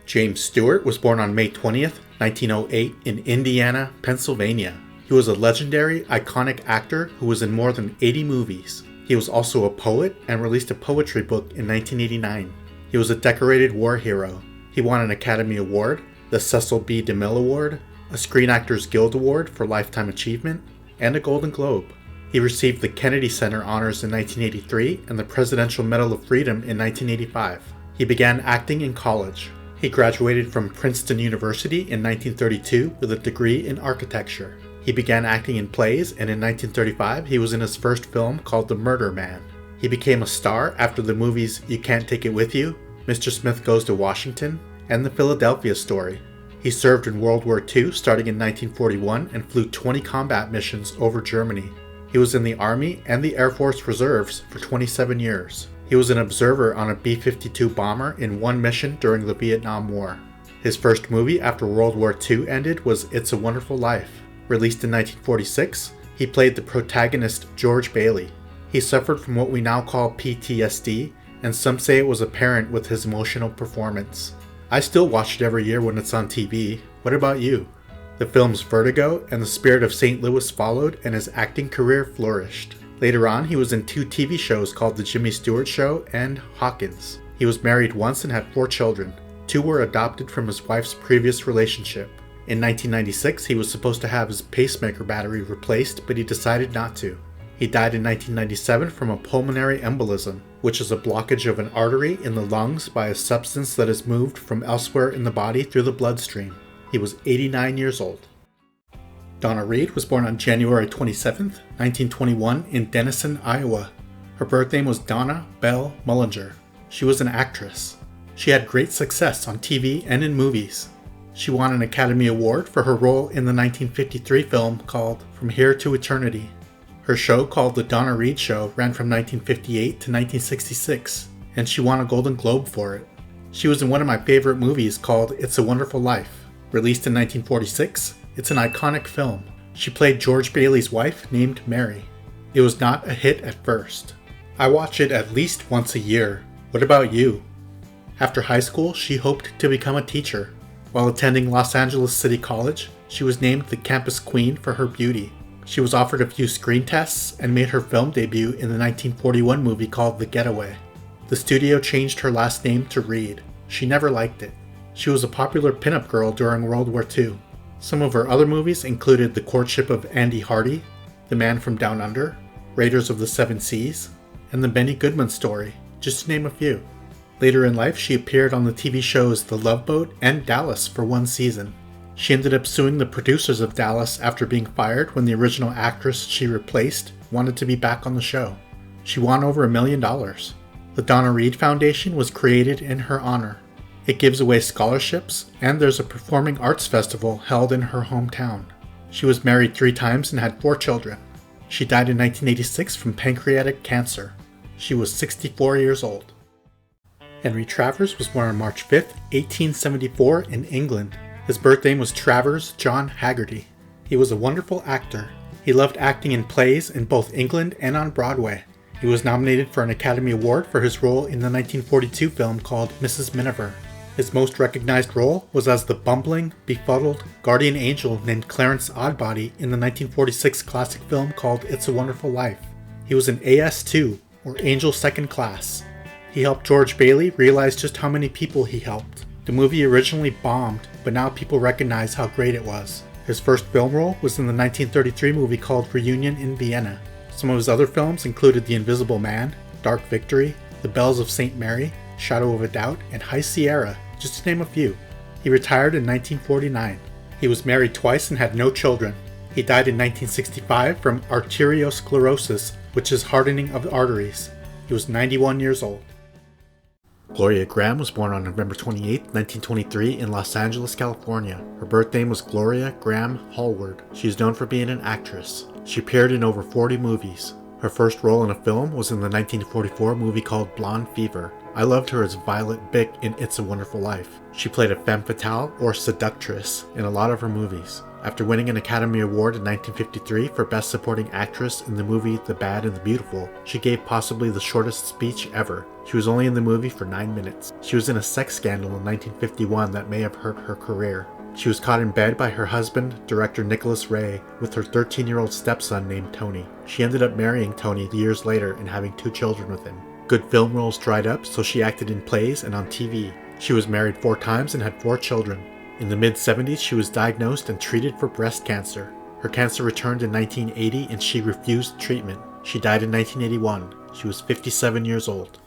James Stewart was born on May 20th, 1908 in Indiana, Pennsylvania. He was a legendary, iconic actor who was in more than 80 movies. He was also a poet and released a poetry book in 1989. He was a decorated war hero. He won an Academy Award, the Cecil B. DeMille Award, a Screen Actors Guild Award for Lifetime Achievement, and a Golden Globe. He received the Kennedy Center Honors in 1983 and the Presidential Medal of Freedom in 1985. He began acting in college. He graduated from Princeton University in 1932 with a degree in architecture. He began acting in plays, and in 1935 he was in his first film called The Murder Man. He became a star after the movies You Can't Take It With You, Mr. Smith Goes to Washington, and The Philadelphia Story. He served in World War II starting in 1941 and flew 20 combat missions over Germany. He was in the Army and the Air Force Reserves for 27 years. He was an observer on a B-52 bomber in one mission during the Vietnam War. His first movie after World War II ended was It's a Wonderful Life. Released in 1946, he played the protagonist George Bailey. He suffered from what we now call PTSD, and some say it was apparent with his emotional performance. I still watch it every year when it's on TV. What about you? The films Vertigo and The Spirit of St. Louis followed, and his acting career flourished. Later on, he was in 2 TV shows called The Jimmy Stewart Show and Hawkins. He was married once and had 4 children. 2 were adopted from his wife's previous relationship. In 1996, he was supposed to have his pacemaker battery replaced, but he decided not to. He died in 1997 from a pulmonary embolism, which is a blockage of an artery in the lungs by a substance that is moved from elsewhere in the body through the bloodstream. He was 89 years old. Donna Reed was born on January 27, 1921 in Denison, Iowa. Her birth name was Donna Belle Mullinger. She was an actress. She had great success on TV and in movies. She won an Academy Award for her role in the 1953 film called From Here to Eternity. Her show, called The Donna Reed Show, ran from 1958 to 1966, and she won a Golden Globe for it. She was in one of my favorite movies called It's a Wonderful Life. Released in 1946, it's an iconic film. She played George Bailey's wife named Mary. It was not a hit at first. I watch it at least once a year. What about you? After high school, she hoped to become a teacher. While attending Los Angeles City College, she was named the campus queen for her beauty. She was offered a few screen tests and made her film debut in the 1941 movie called The Getaway. The studio changed her last name to Reed. She never liked it. She was a popular pinup girl during World War II. Some of her other movies included The Courtship of Andy Hardy, The Man from Down Under, Raiders of the Seven Seas, and The Benny Goodman Story, just to name a few. Later in life, she appeared on the TV shows The Love Boat and Dallas for one season. She ended up suing the producers of Dallas after being fired when the original actress she replaced wanted to be back on the show. She won over $1 million. The Donna Reed Foundation was created in her honor. It gives away scholarships, and there's a performing arts festival held in her hometown. She was married 3 times and had 4 children. She died in 1986 from pancreatic cancer. She was 64 years old. Henry Travers was born on March 5, 1874 in England. His birth name was Travers John Haggerty. He was a wonderful actor. He loved acting in plays in both England and on Broadway. He was nominated for an Academy Award for his role in the 1942 film called Mrs. Miniver. His most recognized role was as the bumbling, befuddled guardian angel named Clarence Oddbody in the 1946 classic film called It's a Wonderful Life. He was an AS2, or Angel Second Class. He helped George Bailey realize just how many people he helped. The movie originally bombed, but now people recognize how great it was. His first film role was in the 1933 movie called Reunion in Vienna. Some of his other films included The Invisible Man, Dark Victory, The Bells of St. Mary, Shadow of a Doubt, and High Sierra, just to name a few. He retired in 1949. He was married twice and had no children. He died in 1965 from arteriosclerosis, which is hardening of the arteries. He was 91 years old. Gloria Grahame was born on November 28, 1923 in Los Angeles, California. Her birth name was Gloria Grahame Hallward. She is known for being an actress. She appeared in over 40 movies. Her first role in a film was in the 1944 movie called Blonde Fever. I loved her as Violet Bick in It's a Wonderful Life. She played a femme fatale or seductress in a lot of her movies. After winning an Academy Award in 1953 for Best Supporting Actress in the movie The Bad and the Beautiful, she gave possibly the shortest speech ever. She was only in the movie for 9 minutes. She was in a sex scandal in 1951 that may have hurt her career. She was caught in bed by her husband, director Nicholas Ray, with her 13-year-old stepson named Tony. She ended up marrying Tony years later and having 2 children with him. Good film roles dried up, so she acted in plays and on TV. She was married 4 times and had 4 children. In the mid-70s, she was diagnosed and treated for breast cancer. Her cancer returned in 1980 and she refused treatment. She died in 1981. She was 57 years old.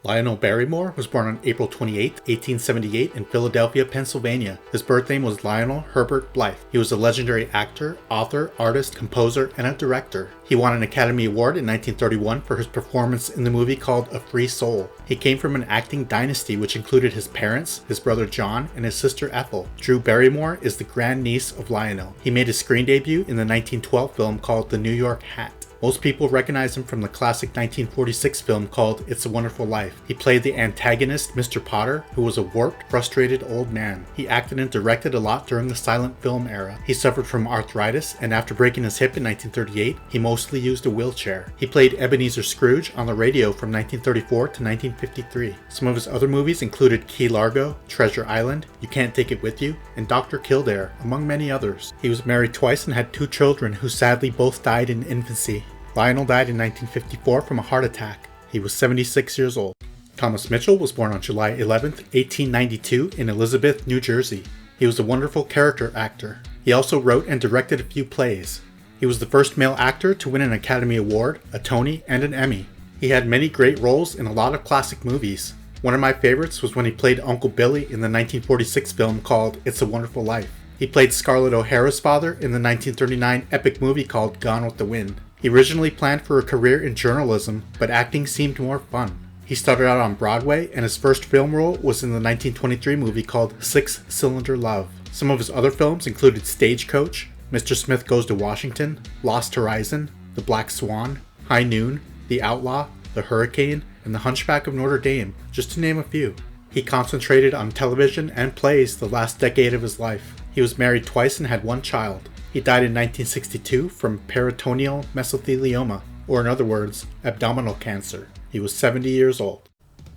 Lionel Barrymore was born on April 28, 1878 in Philadelphia, Pennsylvania. His birth name was Lionel Herbert Blythe. He was a legendary actor, author, artist, composer, and a director. He won an Academy Award in 1931 for his performance in the movie called A Free Soul. He came from an acting dynasty which included his parents, his brother John, and his sister Ethel. Drew Barrymore is the grandniece of Lionel. He made his screen debut in the 1912 film called The New York Hat. Most people recognize him from the classic 1946 film called It's a Wonderful Life. He played the antagonist, Mr. Potter, who was a warped, frustrated old man. He acted and directed a lot during the silent film era. He suffered from arthritis, and after breaking his hip in 1938, he mostly used a wheelchair. He played Ebenezer Scrooge on the radio from 1934 to 1953. Some of his other movies included Key Largo, Treasure Island, You Can't Take It With You, and Dr. Kildare, among many others. He was married twice and had 2 children who sadly both died in infancy. Lionel died in 1954 from a heart attack. He was 76 years old. Thomas Mitchell was born on July 11, 1892 in Elizabeth, New Jersey. He was a wonderful character actor. He also wrote and directed a few plays. He was the first male actor to win an Academy Award, a Tony, and an Emmy. He had many great roles in a lot of classic movies. One of my favorites was when he played Uncle Billy in the 1946 film called It's a Wonderful Life. He played Scarlett O'Hara's father in the 1939 epic movie called Gone with the Wind. He originally planned for a career in journalism, but acting seemed more fun. He started out on Broadway, and his first film role was in the 1923 movie called Six Cylinder Love. Some of his other films included Stagecoach, Mr. Smith Goes to Washington, Lost Horizon, The Black Swan, High Noon, The Outlaw, The Hurricane, and The Hunchback of Notre Dame, just to name a few. He concentrated on television and plays the last decade of his life. He was married twice and had 1 child. He died in 1962 from peritoneal mesothelioma, or in other words, abdominal cancer. He was 70 years old.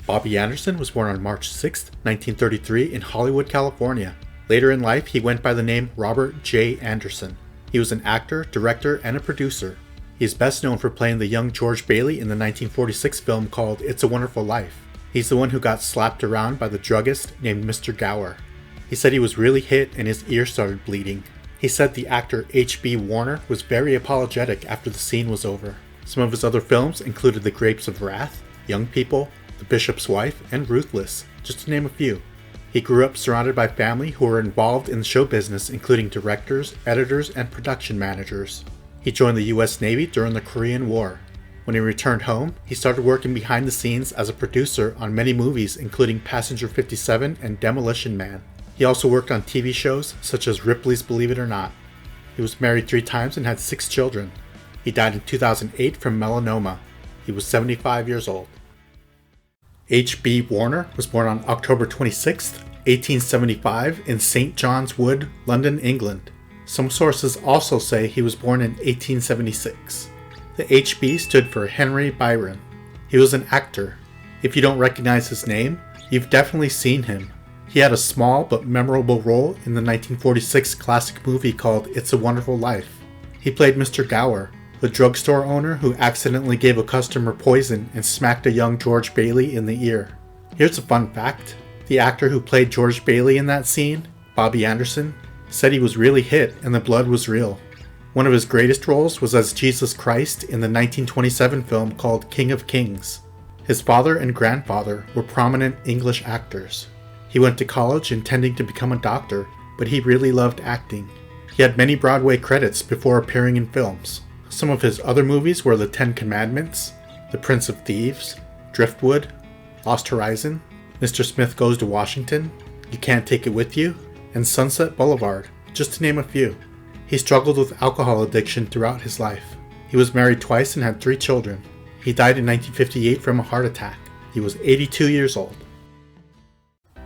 Bobby Anderson was born on March 6, 1933 in Hollywood, California. Later in life, he went by the name Robert J. Anderson. He was an actor, director, and a producer. He is best known for playing the young George Bailey in the 1946 film called It's a Wonderful Life. He's the one who got slapped around by the druggist named Mr. Gower. He said he was really hit and his ear started bleeding. He said the actor H.B. Warner was very apologetic after the scene was over. Some of his other films included The Grapes of Wrath, Young People, The Bishop's Wife, and Ruthless, just to name a few. He grew up surrounded by family who were involved in the show business, including directors, editors, and production managers. He joined the U.S. Navy during the Korean War. When he returned home, he started working behind the scenes as a producer on many movies, including Passenger 57 and Demolition Man. He also worked on TV shows such as Ripley's Believe It or Not. He was married 3 times and had 6 children. He died in 2008 from melanoma. He was 75 years old. H.B. Warner was born on October 26, 1875 in St. John's Wood, London, England. Some sources also say he was born in 1876. The HB stood for Henry Byron. He was an actor. If you don't recognize his name, you've definitely seen him. He had a small but memorable role in the 1946 classic movie called It's a Wonderful Life. He played Mr. Gower, the drugstore owner who accidentally gave a customer poison and smacked a young George Bailey in the ear. Here's a fun fact. The actor who played George Bailey in that scene, Bobby Anderson, said he was really hit and the blood was real. One of his greatest roles was as Jesus Christ in the 1927 film called King of Kings. His father and grandfather were prominent English actors. He went to college intending to become a doctor, but he really loved acting. He had many Broadway credits before appearing in films. Some of his other movies were The Ten Commandments, The Prince of Thieves, Driftwood, Lost Horizon, Mr. Smith Goes to Washington, You Can't Take It With You, and Sunset Boulevard, just to name a few. He struggled with alcohol addiction throughout his life. He was married twice and had 3 children. He died in 1958 from a heart attack. He was 82 years old.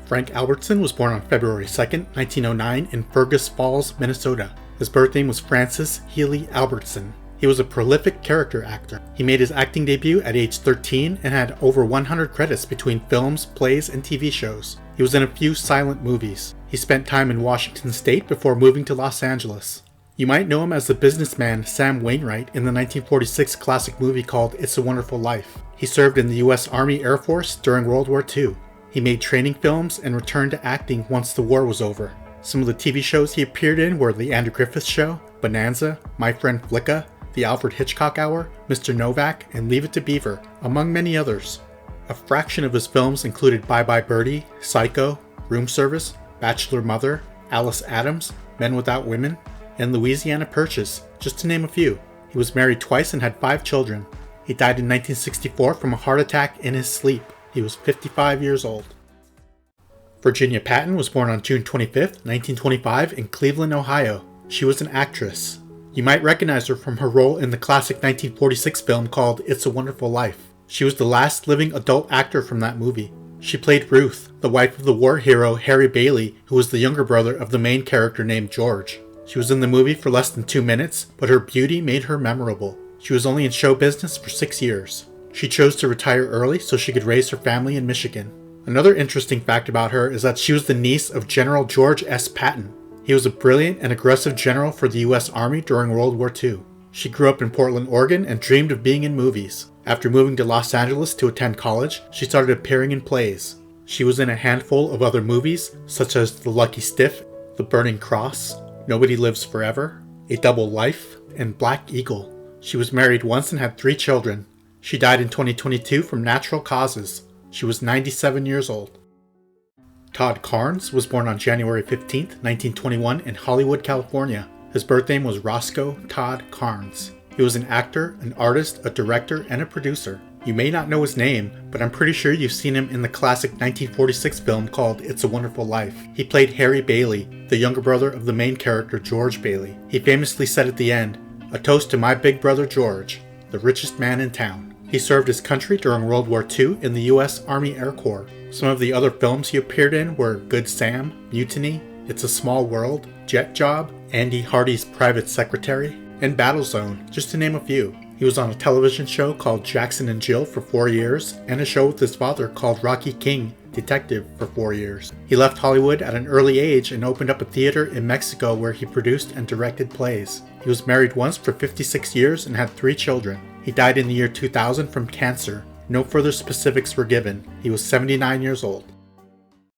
Frank Albertson was born on February 2, 1909 in Fergus Falls, Minnesota. His birth name was Francis Healy Albertson. He was a prolific character actor. He made his acting debut at age 13 and had over 100 credits between films, plays, and TV shows. He was in a few silent movies. He spent time in Washington State before moving to Los Angeles. You might know him as the businessman Sam Wainwright in the 1946 classic movie called It's a Wonderful Life. He served in the U.S. Army Air Force during World War II. He made training films and returned to acting once the war was over. Some of the TV shows he appeared in were The Andrew Griffith Show, Bonanza, My Friend Flicka, The Alfred Hitchcock Hour, Mr. Novak, and Leave It to Beaver, among many others. A fraction of his films included Bye Bye Birdie, Psycho, Room Service, Bachelor Mother, Alice Adams, Men Without Women, and Louisiana Purchase, just to name a few. He was married twice and had 5 children. He died in 1964 from a heart attack in his sleep. He was 55 years old. Virginia Patton was born on June 25, 1925 in Cleveland, Ohio. She was an actress. You might recognize her from her role in the classic 1946 film called It's a Wonderful Life. She was the last living adult actor from that movie. She played Ruth, the wife of the war hero Harry Bailey, who was the younger brother of the main character named George. She was in the movie for less than 2 minutes, but her beauty made her memorable. She was only in show business for 6 years. She chose to retire early so she could raise her family in Michigan. Another interesting fact about her is that she was the niece of General George S. Patton. He was a brilliant and aggressive general for the U.S. Army during World War II. She grew up in Portland, Oregon and dreamed of being in movies. After moving to Los Angeles to attend college, she started appearing in plays. She was in a handful of other movies, such as The Lucky Stiff, The Burning Cross, Nobody Lives Forever, A Double Life, and Black Eagle. She was married once and had 3 children. She died in 2022 from natural causes. She was 97 years old. Todd Karns was born on January 15, 1921 in Hollywood, California. His birth name was Roscoe Todd Karns. He was an actor, an artist, a director, and a producer. You may not know his name, but I'm pretty sure you've seen him in the classic 1946 film called It's a Wonderful Life. He played Harry Bailey, the younger brother of the main character George Bailey. He famously said at the end, "A toast to my big brother George, the richest man in town." He served his country during World War II in the U.S. Army Air Corps. Some of the other films he appeared in were Good Sam, Mutiny, It's a Small World, Jet Job, Andy Hardy's Private Secretary, and Battlezone, just to name a few. He was on a television show called Jackson and Jill for 4 years, and a show with his father called Rocky King, Detective, for 4 years. He left Hollywood at an early age and opened up a theater in Mexico where he produced and directed plays. He was married once for 56 years and had 3 children. He died in the year 2000 from cancer. No further specifics were given. He was 79 years old.